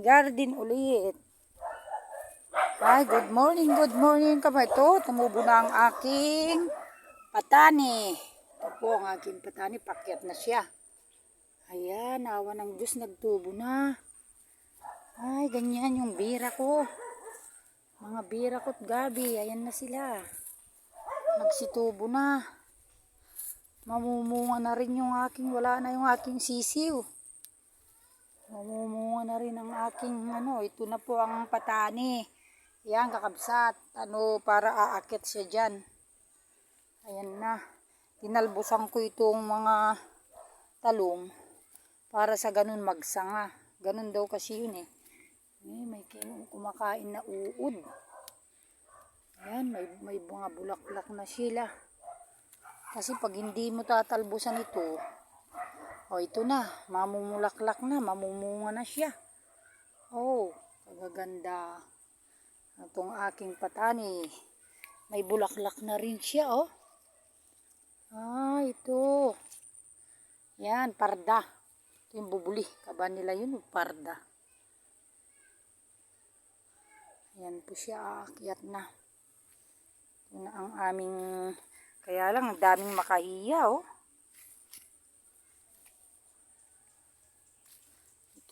garden ulit. Ay, good morning ka ba? Ito, tumubo na ang aking patani. Ito po ang aking patani, pakyat na siya. Ayan, awa ng Diyos, nagtubo na. Ay, ganyan yung bira ko. Mga bira ko't gabi, ayan na sila. Nagsitubo na. Mamumunga na rin yung aking, wala na yung aking sisiw. Mamumunga na rin ang aking, ito na po ang patani. Yan, kakabsat. Para aakit siya dyan. Ayan na. Tinalbusan ko itong mga talong para sa ganun magsanga. Ganun daw kasi yun eh. May kumakain na uod. Ayan, may mga bulaklak na sila. Kasi pag hindi mo tatalbusan ito, ito na, mamumulaklak na, mamumunga na siya. Kagaganda. Itong aking patani, may bulaklak na rin siya, ito. Yan, parda. Ito yung bubuli. Kaba nila yun, parda. Yan po siya, aakyat na. Ito na ang aming, kaya lang, ang daming makahiya,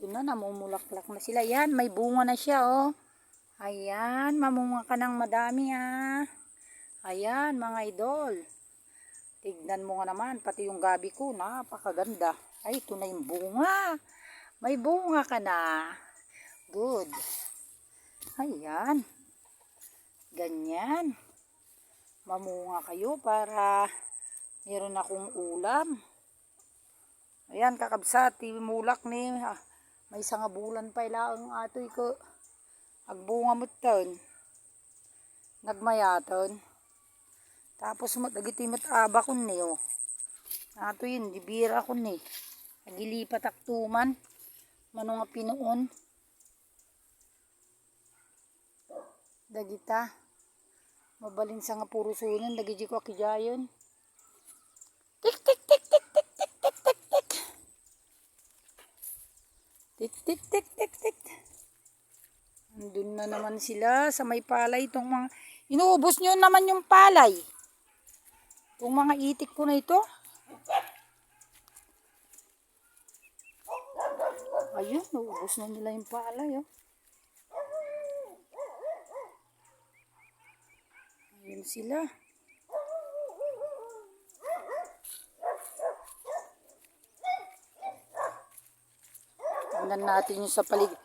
Ito na, namumulaklak na sila. Yan, may bunga na siya, Ayan, mamunga ka ng madami, Ayan, mga idol. Tignan mo nga naman, pati yung gabi ko, napakaganda. Ay, ito na yung bunga. May bunga ka na. Good. Ayan. Ganyan. Mamunga kayo para meron akong ulam. Ayan, kakabsat, mulak ni, may sangabulan pa ilang atoy ko. Agbunga mo ton. Nagmayaton. Tapos dagiti mataba ko ni, Ato yun, dibira ko ni. Nagilipat aktuman. Mano nga pinuon. Dagita. Mabalin sa nga puro sunan. Dagiti ko akijayon. Tik, tik, tik, tik, tik, tik, tik, tik, tik. Tik, tik, tik, tik, tik. Andun na naman sila sa may palay. Itong mga, inuubos nyo naman yung palay. Itong mga itik ko na ito. Ayun, naubos na nila yung palay, Ayun sila. Tingnan natin yung sa paligid.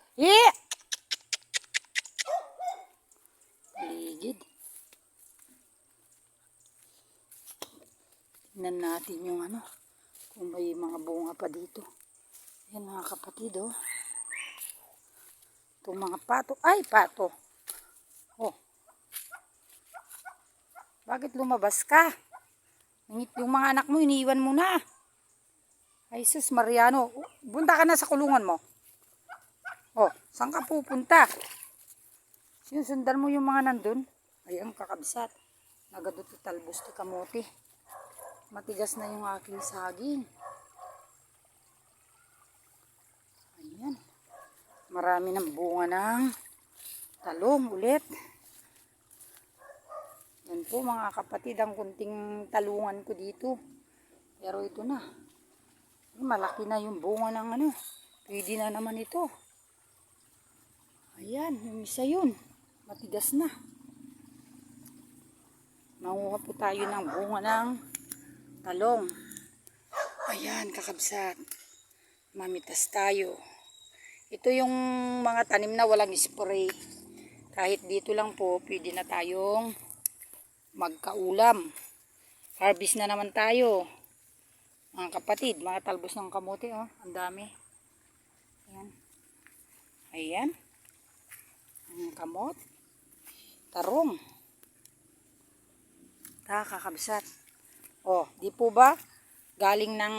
Paligid. Tingnan natin yung kung may mga bunga pa dito. Yan mga kapatid, Itong mga pato. Ay, pato. Bakit lumabas ka? Yung mga anak mo, iniwan mo na. Ay, sus, Mariano. Punta ka na sa kulungan mo. Saan ka pupunta? Sinusundan mo yung mga nandun. Ay, ang kakabsat. Nagadot talbos ti kamote. Matigas na yung aking saging. Ayan. Marami ng bunga ng talong ulit. Yan po mga kapatid, ang kunting talungan ko dito. Pero ito na. Malaki na yung bunga ng Pwede na naman ito. Ayan, yung isa yun. Matigas na. Manguha po tayo ng bunga ng talong. Ayan, kakabsat. Mamitas tayo. Ito yung mga tanim na walang spray. Kahit dito lang po, pwede na tayong magkaulam. Harvest na naman tayo. Mga kapatid, mga talbos ng kamote, ang dami. Ayan. Ayan. Ang kamot. Tarong. Kakabsat. Di po ba? Galing ng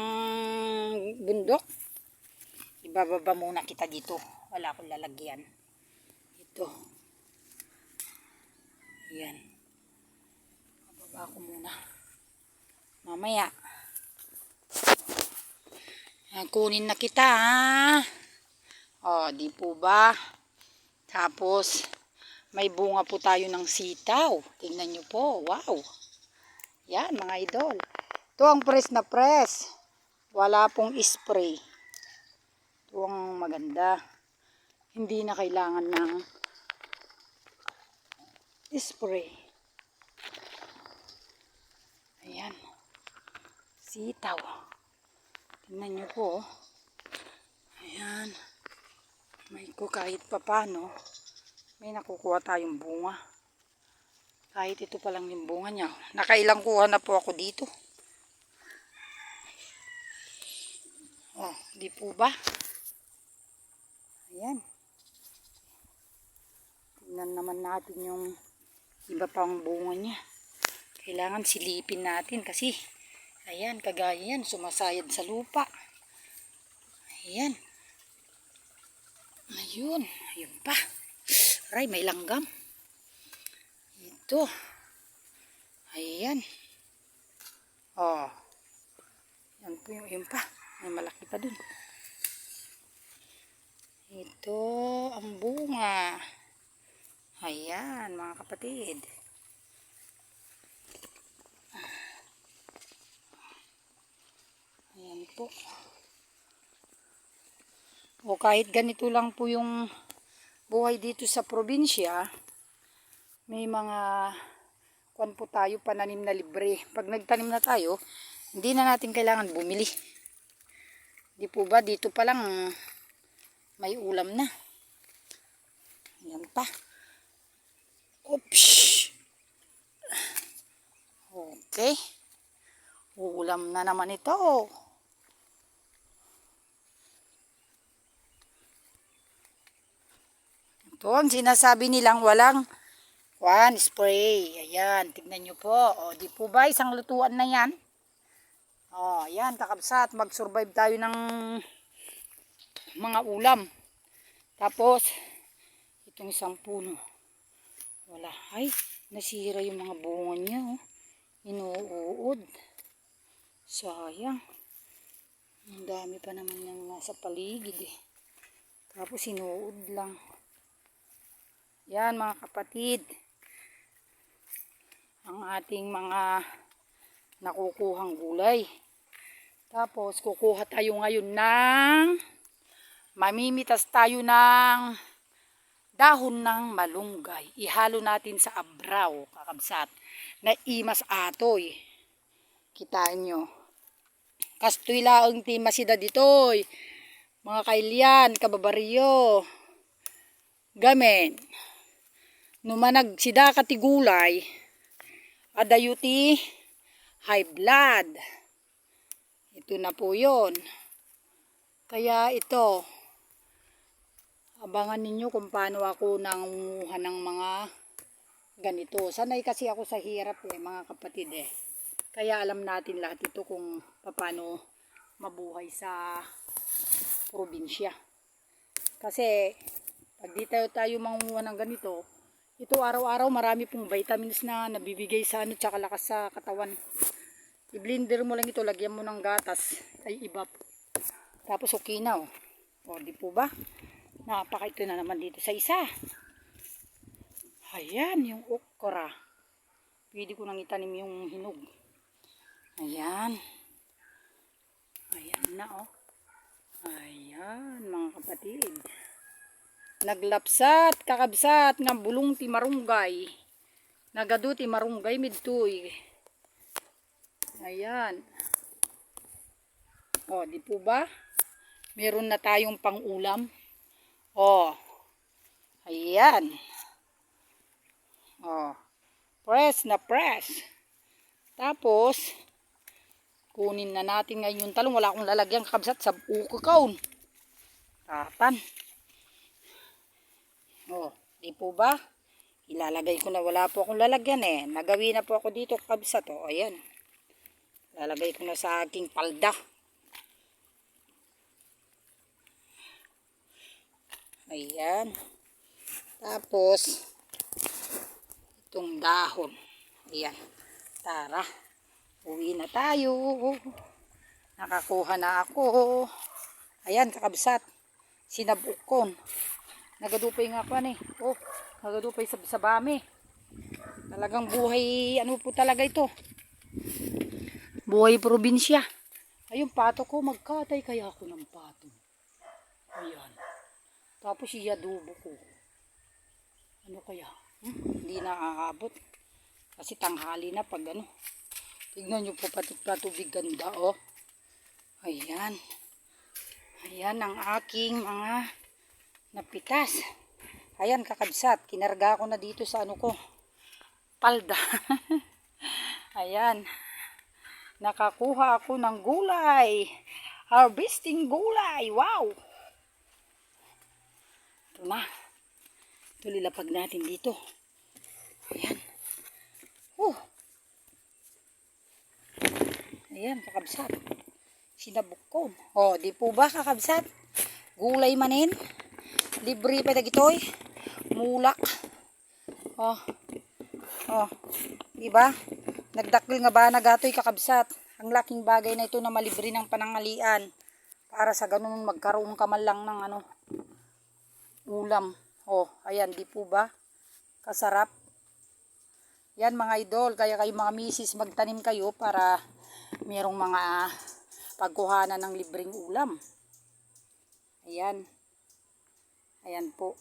bundok. Ibababa muna kita dito. Wala akong lalagyan. Ito. Ayan. Bababa ko muna. Mamaya. Kunin na kita, O, di po ba? Tapos, may bunga po tayo ng sitaw. Tingnan nyo po. Wow. Yan, mga idol. Ito ang press na press. Wala pong spray. Ito ang maganda. Hindi na kailangan ng spray. Ayan. Sitaw. Tingnan nyo po. Ayan. May ko kahit papano. May nakukuha tayong bunga. Kahit ito pa lang yung bunga niya. Nakailang kuha na po ako dito. Oh, di po ba? Ayan. Tingnan naman natin yung iba pang bunga niya. Kailangan silipin natin kasi ayan, kagaya yan, sumasayad sa lupa. Ayan. Ayun. Ayun pa. Aray, may langgam. Ito. Ayan. Oh. Yan po yung yun pa. May malaki pa dun. Ito ang bunga. Ayan, mga kapatid. Ayan po. O kahit ganito lang po yung buhay dito sa probinsya, may mga kuwan po tayo, pananim na libre. Pag nagtanim na tayo, hindi na natin kailangan bumili. Di po ba, dito pa lang may ulam na. Yan pa. Oops. Okay. Ulam na naman ito. Ito ang sinasabi nilang walang spray. Ayan, tignan nyo po. O, di po ba isang lutuan na yan? O, ayan, kakabsat. Mag-survive tayo ng mga ulam. Tapos, itong isang puno. Wala. Ay, nasira yung mga bunga niya. Oh. Inuuod. Sayang. Ang dami pa naman yung nasa paligid eh. Tapos inuud lang. Yan mga kapatid. Ang ating mga nakukuhang gulay. Tapos kukuha tayo ngayon mamimitas tayo ng dahon ng malunggay. Ihalo natin sa abraw, kakabsat, na imas atoy. Kitaan nyo. Kastoy laang ti masida ditoy. Mga kailyan, kababaryo. Gamen. Numanag sida katigulay. Adayuti high blood. Ito na po yun. Kaya ito, abangan ninyo kung paano ako nangunguha ng mga ganito. Sanay kasi ako sa hirap mga kapatid eh. Kaya alam natin lahat ito kung paano mabuhay sa probinsya. Kasi pag di tayo mangunguha ng ganito, ito araw-araw marami pong vitamins na nabibigay sa tsaka lakas sa katawan. I-blender mo lang ito, lagyan mo ng gatas, ay ibap. Tapos okay na oh. O di po ba? Napaka ito na naman dito sa isa. Ayan, yung okra. Pwede ko nang itanim yung hinog. Ayan. Ayan na oh. Ayan mga kapatid. Naglapsat, kakabsat ng bulong ti marunggay. Nagadu ti marunggay midtoy. Ayan. O, di po ba? Meron na tayong pang-ulam. O. Ayan. O. Press na press. Tapos, kunin na natin ngayon yung talong. Wala akong lalagyan kakabsat sa ukakaon. Tatan. Oh, di po ba? Ilalagay ko na, wala po akong lalagyan eh. Nagawi na po ako dito kakabsat. Oh, ayan. Lalagay ko na sa aking palda. Ayan. Tapos, itong dahon. Ayan. Tara. Uwi na tayo. Nakakuha na ako. Ayan, kakabsat. sinabukon. Nagadupay nga pa ni. Oh, nagadupay sa sabami. Talagang buhay, ano po talaga ito. Buhay probinsya. Ayun, pato ko, magkatay kaya ako ng pato. Ayan. Tapos iadubo ko. Ano kaya? Hindi na aabot. Kasi tanghali na pag ano. Tignan nyo po pati patubig ganda, oh. Ayan. Ayan ang aking mga napitas. Ayan, kakabsat. Kinarga ko na dito sa ano ko. Palda. Ayan. Nakakuha ako ng gulay. Harvesting gulay. Wow! Ito na. Ito lilapag natin dito. Ayan. Ayan, kakabsat. Sinabuk ko. Oh, di po ba kakabsat? Gulay manin. Libre pa dagitoy. Mulak. Oh. Oh. Di ba? Nagdakil nga ba nagatoy kakabsat. Ang laking bagay na ito na malibre ng panangalian. Para sa ganun magkaroon ka man lang ng ano, ulam. Oh, ayan, di po ba? Kasarap. Yan mga idol, kaya kayo mga misis magtanim kayo para merong mga pagkuhanan ng libreng ulam. Ayan. Ayan po.